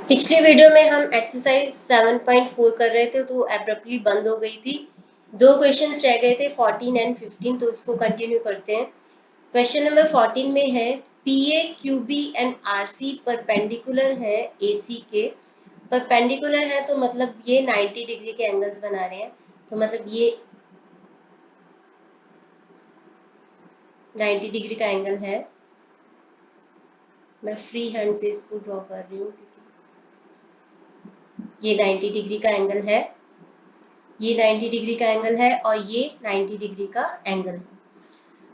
पिछले वीडियो में हम एक्सरसाइज 7.4 कर रहे थे तो एब्रप्टली बंद हो गई थी। दो क्वेश्चंस रह गए थे 14 एंड 15, तो उसको कंटिन्यू करते हैं। क्वेश्चन नंबर 14 में है PA, QB and RC perpendicular है AC के। परपेंडिकुलर है तो मतलब ये 90 डिग्री के एंगल्स बना रहे हैं, तो मतलब ये 90 डिग्री का एंगल है। मैं फ्री हैंड से इसको ड्रॉ कर रही हूँ क्योंकि ये 90 डिग्री का एंगल है, ये 90 डिग्री का एंगल है और ये 90 डिग्री का एंगल है।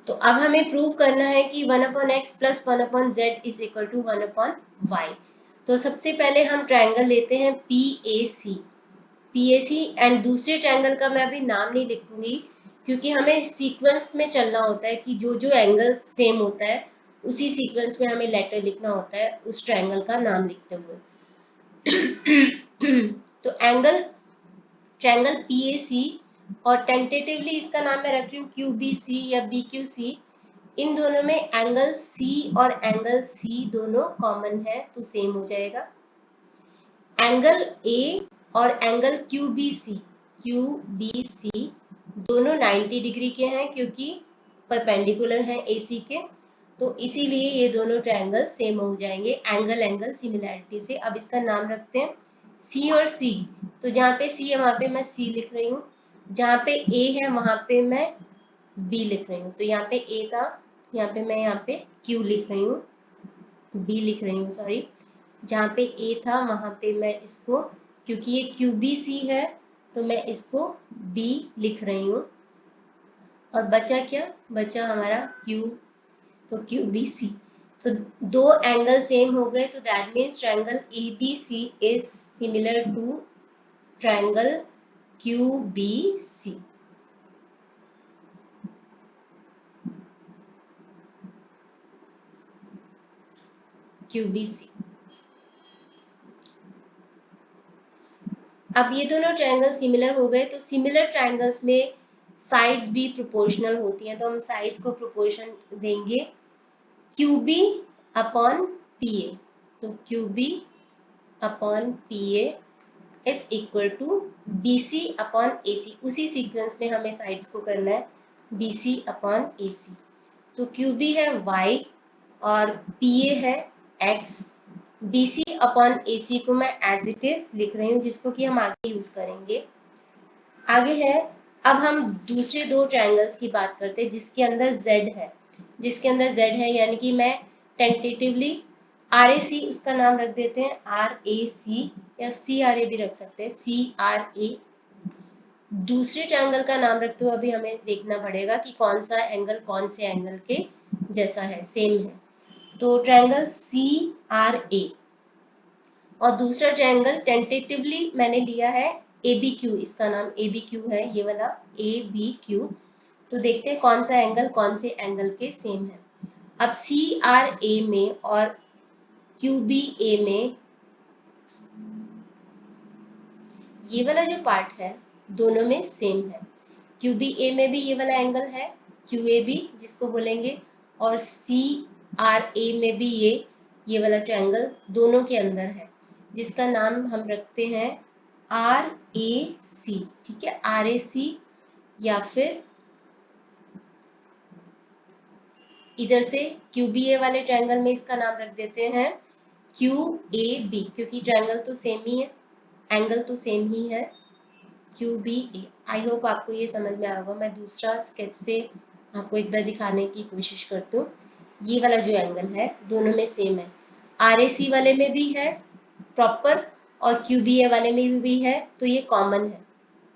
तो अब हमें प्रूव करना है कि 1/x plus 1/z is equal to 1/y। तो सबसे पहले हम ट्रायंगल लेते हैं PAC। एंड दूसरे ट्रायंगल का मैं अभी नाम नहीं लिखूंगी क्योंकि हमें सीक्वेंस में चलना होता है कि जो जो एंगल सेम होता है उसी सीक्वेंस में हमें लेटर लिखना होता है उस ट्रायंगल का नाम लिखते हुए। तो ट्रायंगल PAC और टेंटेटिवली इसका नाम मैं रख रही हूँ QBC या BQC। इन दोनों में एंगल C और एंगल C दोनों कॉमन है तो सेम हो जाएगा। एंगल A और एंगल QBC दोनों 90 डिग्री के हैं क्योंकि परपेंडिकुलर हैं AC के, तो इसीलिए ये दोनों ट्रायंगल सेम हो जाएंगे एंगल सिमिलैरिटी से। अब इसका नाम रखते हैं C और C। तो जहाँ पे C है वहां पे मैं C लिख रही हूँ, जहाँ पे A है वहां पे मैं B लिख रही हूँ। तो यहाँ पे A था, यहाँ पे मैं यहाँ पे Q लिख रही हूँ, B लिख रही हूँ सॉरी। जहाँ पे A था वहां पे मैं इसको, क्योंकि ये QBC है तो मैं इसको B लिख रही हूँ। और बचा क्या, बचा हमारा Q, तो QBC। तो दो एंगल सेम हो गए, तो that means triangle ABC is similar to triangle QBC। अब ये दोनों ट्रायंगल सिमिलर हो गए, तो सिमिलर ट्रायंगल्स में साइड्स भी प्रोपोर्शनल होती हैं, तो हम साइड्स को प्रोपोर्शन देंगे QB अपॉन PA। तो QB upon PA is equal to BC upon AC। उसी सीक्वेंस में हमें साइड्स को करना है, BC अपॉन AC। तो QB है Y और PA है X। BC अपॉन AC को मैं एज इट इज लिख रही हूँ, जिसको कि हम आगे यूज करेंगे। आगे है, अब हम दूसरे दो ट्रायंगल्स की बात करते हैं जिसके अंदर Z है, यानी कि मैं टेंटेटिवली RAC उसका नाम रख देते हैं, RAC या CRA भी रख सकते हैं, CRA। दूसरे ट्रायंगल का नाम रखते हुए अभी हमें देखना पड़ेगा कि कौन सा एंगल कौन से एंगल के जैसा है, सेम है। तो ट्रायंगल CRA और दूसरा ट्रायंगल टेंटेटिवली मैंने लिया है ABQ, इसका नाम ABQ है, ये वाला ABQ। तो देखते हैं कौन सा एंगल कौन से एंगल के सेम है। अब CRA में और QBA में ये वाला जो पार्ट है दोनों में सेम है। QBA में भी ये वाला एंगल है QAB जिसको बोलेंगे, और CRA में भी ये वाला ट्रायंगल दोनों के अंदर है, जिसका नाम हम रखते हैं RAC। ठीक है, RAC, या फिर इधर से QBA वाले ट्रायंगल में इसका नाम रख देते हैं QAB, क्योंकि ट्रायंगल तो सेम ही है, एंगल तो सेम ही है, QBA। आई होप आपको ये समझ में आएगा। मैं दूसरा स्केच से आपको एक बार दिखाने की कोशिश करती हूँ। ये वाला जो एंगल है दोनों में सेम है, RAC वाले में भी है प्रॉपर और QBA वाले में भी है, तो ये कॉमन है।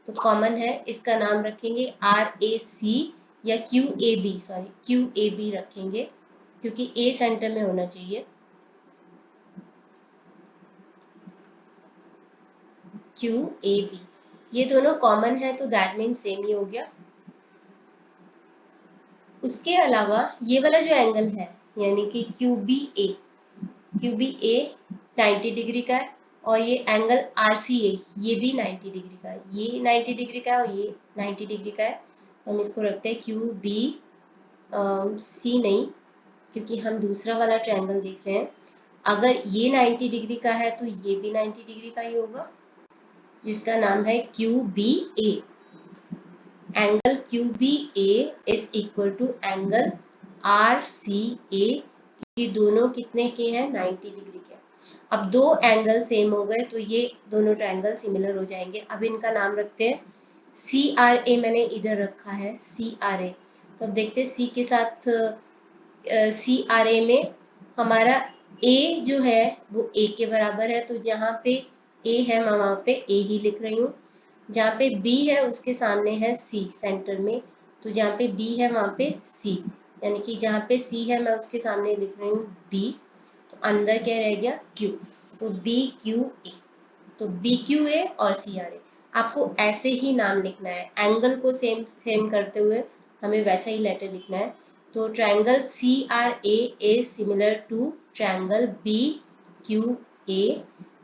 तो कॉमन है, इसका नाम रखेंगे RAC या QAB रखेंगे, क्योंकि A सेंटर में होना चाहिए। QAB, ये दोनों कॉमन है तो दैट मीन सेम ही हो गया। उसके अलावा ये वाला जो एंगल है यानी कि QBA 90 डिग्री का है, और ये एंगल RCA ये भी 90 डिग्री का है, ये 90 डिग्री का है और ये 90 डिग्री का है। हम इसको रखते हैं QBC नहीं, क्योंकि हम दूसरा वाला ट्रायंगल देख रहे हैं। अगर ये 90 डिग्री का है तो ये भी 90 डिग्री का ही होगा, जिसका नाम है QBA। Angle QBA is equal to angle RCA। ये दोनों कितने के हैं? 90 डिग्री के। अब दो एंगल सेम हो गए तो ये दोनों ट्रायंगल सिमिलर हो जाएंगे। अब इनका नाम रखते हैं CRA। मैंने इधर रखा है CRA। तो अब देखते हैं C के साथ CRA में हमारा A जो है वो A के बराबर है, तो जहाँ पे A है मैं वहाँ पे A ही लिख रही हूँ। जहाँ पे B है उसके सामने है C सेंटर में, तो जहाँ पे B है वहाँ पे C, यानी कि जहाँ पे C है मैं उसके सामने लिख रही हूँ B। तो अंदर क्या रह गया? Q, तो BQA। तो BQA और CRA आपको ऐसे ही नाम लिखना है, एंगल को सेम सेम करते हुए हमें वैसा ही लेटर लिखना है। तो triangle CRA is similar to triangle BQA।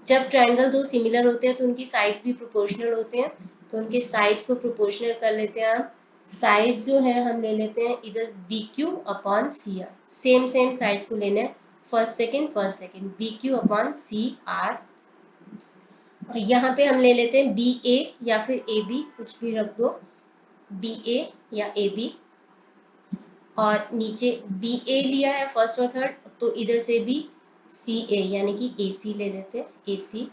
जब ट्रायंगल दो सिमिलर होते हैं तो उनकी साइड्स भी प्रोपोर्शनल होते हैं, तो उनके साइड्स को प्रोपोर्शनल कर लेते हैं हम। साइड जो है हम ले लेते हैं इधर BQ upon CR, same same sides को लेना है, first second BQ upon CR। और यहाँ पे हम ले लेते हैं BA या फिर AB, कुछ भी रख दो, BA या AB। और नीचे BA लिया है फर्स्ट और थर्ड, तो इधर से भी CA यानी कि AC ले लेते हैं, AC।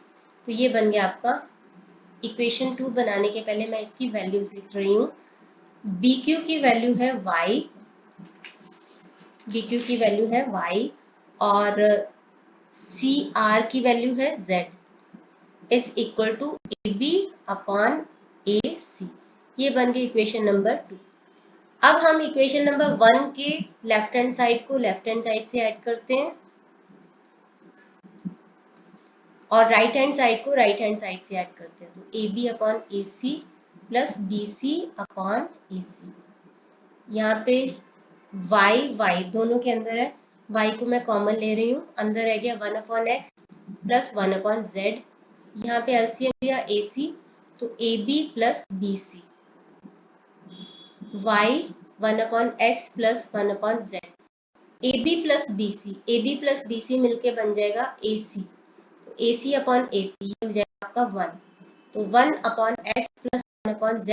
तो ये बन गया आपका इक्वेशन 2। बनाने के पहले मैं इसकी वैल्यूज लिख रही हूँ। BQ की वैल्यू है Y, BQ की वैल्यू है Y, और CR की वैल्यू है Z is equal to AB upon AC। ये बन गई इक्वेशन नंबर 2। अब हम इक्वेशन नंबर 1 के लेफ्ट हैंड साइड को लेफ्ट हैंड साइड से ऐड करते हैं और राइट हैंड साइड को राइट हैंड साइड से ऐड करते हैं। तो AB upon AC plus BC upon AC। यहाँ पे y दोनों के अंदर है, y को मैं कॉमन ले रही हूँ, अंदर रह गया 1 upon x plus 1 upon z। यहाँ पे एलसीएम लिया AC, तो AB plus BC, y 1 upon x plus 1 upon z। AB plus BC मिलके बन जाएगा AC, तो AC अपॉन AC ये हो जाएगा आपका 1। तो 1 upon x plus 1 upon z,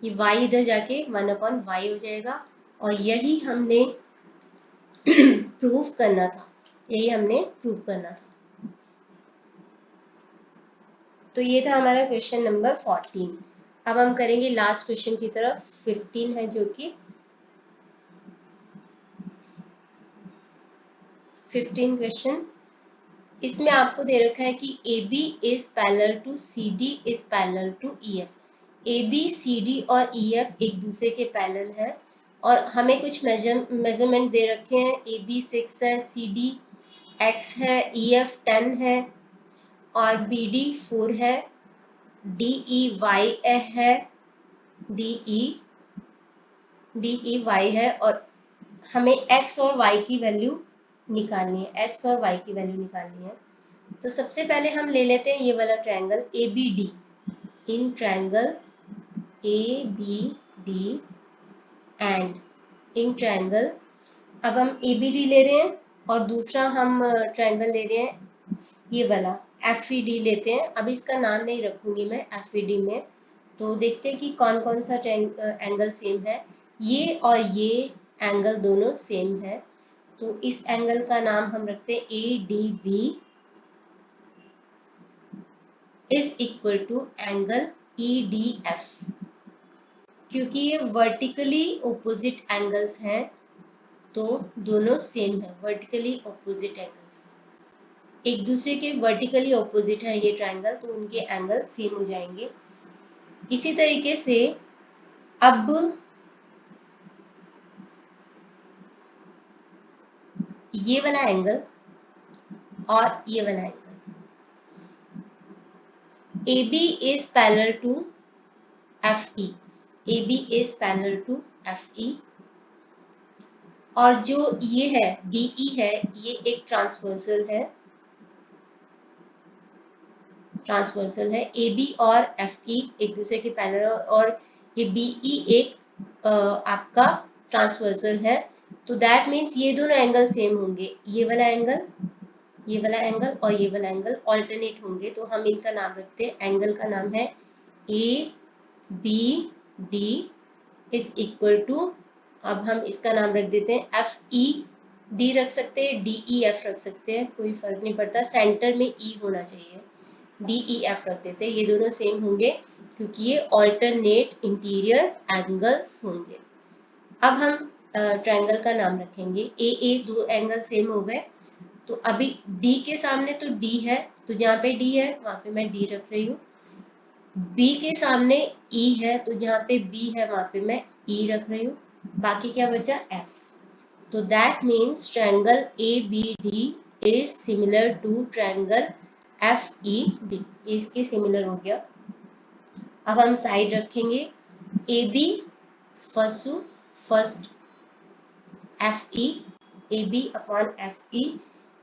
ये y इधर जाके 1 अपॉन y हो जाएगा। और यही हमने प्रूव करना था, तो ये था हमारा क्वेश्चन नंबर 14। अब हम करेंगे लास्ट क्वेश्चन की तरफ, 15 है, जो कि 15 क्वेश्चन। इसमें आपको दे रखा है कि AB is parallel to CD is parallel to EF। AB, CD और EF एक दूसरे के पैरेलल है और हमें कुछ मेजरमेंट दे रखे हैं। AB 6 है, CD X है, EF 10 है और BD 4 है, DE Y है और हमें X और Y की वैल्यू निकालनी है। तो सबसे पहले हम ले लेते हैं ये वाला triangle ABD। In triangle ABD and in triangle, अब हम ABD ले रहे हैं और दूसरा हम ट्रायंगल ले रहे हैं ये वाला FED लेते हैं। अब इसका नाम नहीं रखूंगी मैं FED में। तो देखते हैं कि कौन कौन सा एंगल सेम है। ये और ये एंगल दोनों सेम है, तो इस एंगल का नाम हम रखते हैं ADB is equal to angle EDF। क्योंकि ये वर्टिकली ऑपोजिट एंगल्स हैं तो दोनों सेम है, वर्टिकली ऑपोजिट एंगल्स एक दूसरे के वर्टिकली ऑपोजिट है ये ट्रायंगल, तो उनके एंगल सेम हो जाएंगे। इसी तरीके से अब ये वाला एंगल और ये वाला angle AB is parallel to FE, AB is parallel to FE। और जो ये है DE है, ये एक ट्रांसवर्सल है। AB और FE एक दूसरे के पैरेलल और ये BE एक आपका ट्रांसवर्सल है। तो दैट मीन्स ये दोनों एंगल सेम होंगे, ये वाला एंगल ये वाला एंगल और ये वाला एंगल ऑल्टरनेट होंगे, तो हम इनका नाम रखते हैं, एंगल का नाम है A B D is equal to, अब हम इसका नाम रख देते हैं एफ ई डी, रख सकते हैं डी ई एफ रख सकते हैं, कोई फर्क नहीं पड़ता, सेंटर में ई होना चाहिए, डी ई एफ रख देते हैं, ये दोनों सेम होंगे क्योंकि ये ऑल्टरनेट इंटीरियर एंगल्स होंगे। अब हम ट्रायंगल का नाम रखेंगे ए, दो एंगल सेम हो गए, तो अभी डी के सामने तो डी है, तो जहाँ पे डी है वहां पे मैं डी रख रही हूँ, बी के सामने ई है, तो जहाँ पे बी है वहां पे मैं ई रख रही हूँ, बाकी क्या बचा एफ, तो that means triangle A B D is similar to triangle F E D, इसके सिमिलर हो गया। अब हम साइड रखेंगे A B first F E, A B upon F E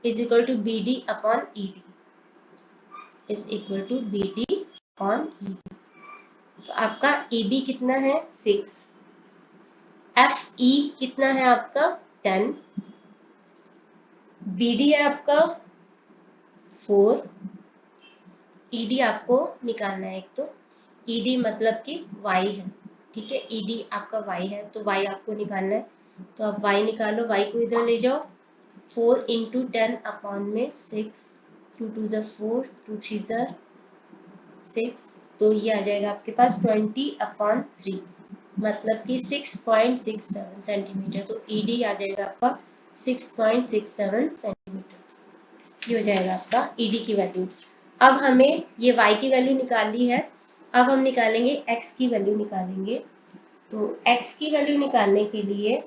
is equal to B D upon E D, is equal to B D upon E D, तो आपका A B कितना है 6, एफ ई कितना है आपका 10, B D है आपका 4, E D आपको निकालना है, एक तो ई डी मतलब कि y है, ठीक है, ई डी आपका y है, तो y आपको निकालना है, तो आप y निकालो, y को इधर ले जाओ, 4 इंटू 10 अपॉन में 6, 2 2 ज़ा 4, 2 3 ज़ा 6, तो ये आ जाएगा आपके पास 20 अपॉन 3, मतलब कि 6.67 सेंटीमीटर, तो ई डी आ जाएगा आपका 6.67 सेंटीमीटर, ये हो जाएगा आपका ई डी की वैल्यू। अब हमें ये y की वैल्यू निकाल ली है, अब हम निकालेंगे x की वैल्यू निकालेंगे, तो x की वैल्यू निकालने के लिए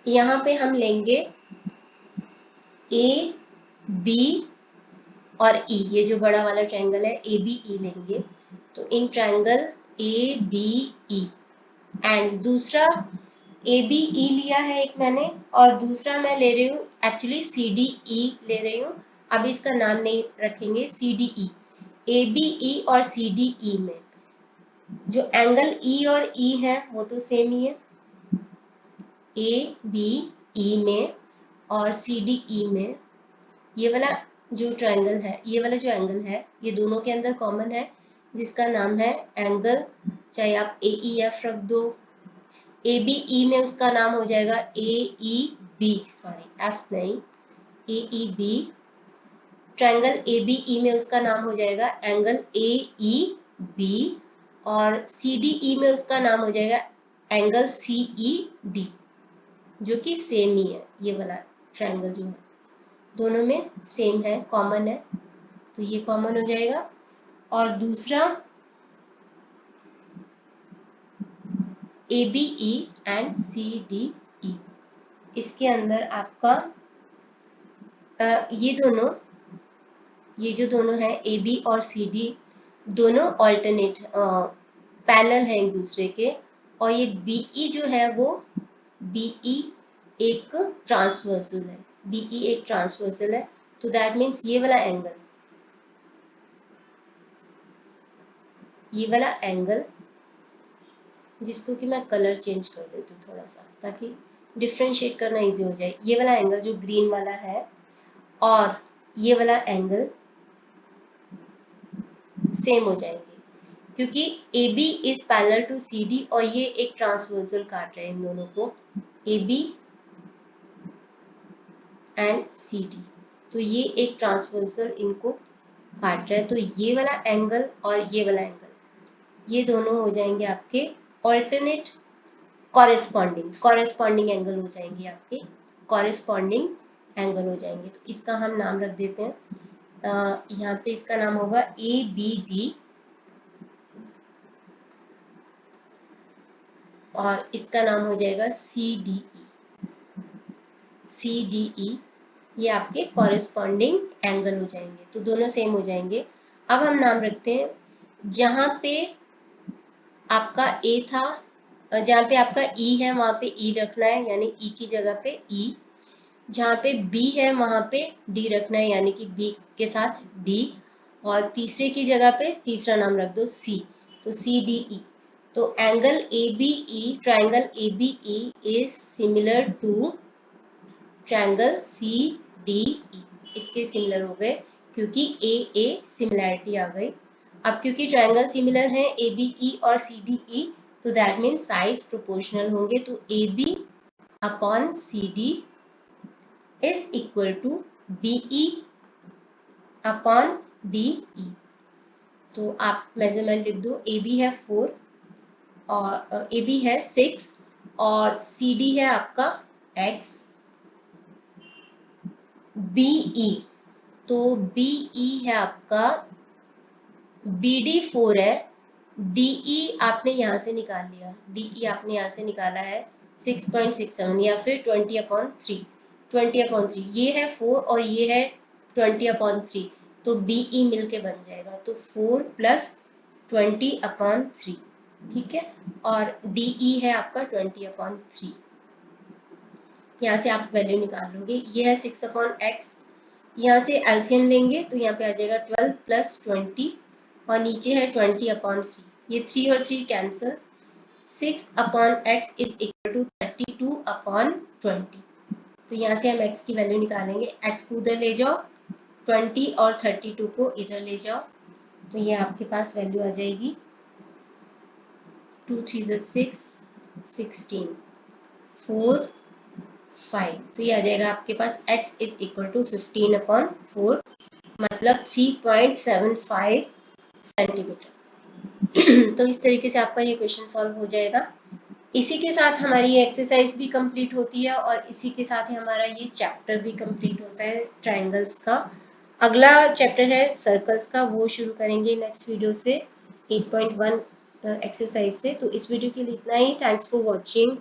यहाँ पे हम लेंगे ए बी और ई, ये जो बड़ा वाला ट्रायंगल है ए बी ई लेंगे, तो in triangle A B E, and दूसरा ए बी ई लिया है एक मैंने, और दूसरा मैं ले रही हूँ एक्चुअली सी डी ई ले रही हूँ, अब इसका नाम नहीं रखेंगे सी डी ई, ए बी ई और सी डी ई में जो एंगल ई और ई है वो तो सेम ही है, ए बी ई में और सी डी ई में, ये वाला जो ट्रायंगल है, ये वाला जो एंगल है, ये दोनों के अंदर कॉमन है, जिसका नाम है एंगल, चाहे आप ए ई एफ रख दो, ए बी ई में उसका नाम हो जाएगा A E B, sorry F नहीं, A E B, triangle A B E में उसका नाम हो जाएगा एंगल ए ई बी, और सी डी ई में उसका नाम हो जाएगा एंगल सी ई डी, जो कि सेम ही है, ये वाला ट्रायंगल जो है दोनों में सेम है, कॉमन है, तो ये कॉमन हो जाएगा। और दूसरा A B E and C D E, इसके अंदर आपका ये जो दोनों है ए बी और सी डी दोनों ऑल्टरनेट पैरेलल है एक दूसरे के, और ये बी ई जो है वो बी ई एक ट्रांसवर्सल है, बी ई एक ट्रांसवर्सल है, तो दैट मीन्स ये वाला एंगल जिसको कि मैं कलर चेंज कर देती हूँ थोड़ा सा ताकि डिफ्रेंशिएट करना इजी हो जाए, ये वाला एंगल जो ग्रीन वाला है और ये वाला एंगल सेम हो जाएंगे, क्योंकि A B is parallel to C D और ये एक ट्रांसवर्सल काट रहे हैं इन दोनों को, A B and C D, तो ये एक ट्रांसवर्सल इनको काट रहा है, तो ये वाला एंगल और ये वाला एंगल ये दोनों हो जाएंगे आपके ऑल्टरनेट कॉरेस्पॉन्डिंग एंगल हो जाएंगे, आपके कॉरेस्पॉन्डिंग एंगल हो जाएंगे, तो इसका हम नाम रख देते हैं, यहाँ पे इसका नाम होगा ए बी डी, और इसका नाम हो जाएगा सी डी ई, ये आपके कॉरेस्पॉन्डिंग एंगल हो जाएंगे, तो दोनों सेम हो जाएंगे। अब हम नाम रखते हैं जहां पे आपका ए था, जहाँ पे आपका ई है वहां पे ई रखना है, यानी ई की जगह पे ई, जहाँ पे बी है वहां पे डी रखना है, यानी कि बी के साथ डी, और तीसरे की जगह पे तीसरा नाम रख दो सी, तो सी डी ई, तो angle A B E, triangle A B E is similar to triangle C D E, इसके सिमिलर हो गए क्योंकि ए ए सिमिलैरिटी आ गई। अब क्योंकि ट्रायंगल सिमिलर हैं ए बी ई और सी डी ई, तो दैट मीन्स साइड्स प्रोपोर्शनल होंगे, तो A B upon C D is equal to B E upon D E. तो आप मेजरमेंट लिख दो, ए बी है 4 और ए बी है 6 और सी डी है आपका x, बी ई, तो बी ई है आपका, बी डी 4 है, डी ई आपने यहाँ से निकाल लिया, डी ई आपने यहाँ से निकाला है 6.67 या फिर 20/3, 20/3 ये है 4 और ये है 20/3, तो बी ई मिल के बन जाएगा, तो 4 + 20/3, ठीक है, और डी ई है आपका 20/3। यहाँ से आप वैल्यू निकाल लोगे, ये है 6/x, यहाँ से एलसीएम लेंगे तो यहाँ पे आ जाएगा 12 + 20 और नीचे है 20/3, ये 3 और 3 cancel, 6/x is equal to 32/20। तो यहाँ से हम x की वैल्यू निकालेंगे, x को उधर ले जाओ, 20 और 32 को इधर ले जाओ, तो ये आपके पास वैल्यू आ जाएगी 2 3 6 16 4 5, तो ये आ जाएगा आपके पास x इज इक्वल टू 15/4, मतलब 3.75 सेंटीमीटर। तो इस तरीके से आपका ये क्वेश्चन सॉल्व हो जाएगा। इसी के साथ हमारी ये एक्सरसाइज भी कंप्लीट होती है और इसी के साथ ही हमारा ये चैप्टर भी कंप्लीट होता है ट्रायंगल्स का। अगला चैप्टर है सर्कल्स का, वो शुरू करेंगे नेक्स्ट वीडियो से 8.1 एक्सरसाइज से। तो इस वीडियो के लिए इतना ही। Thanks for watching.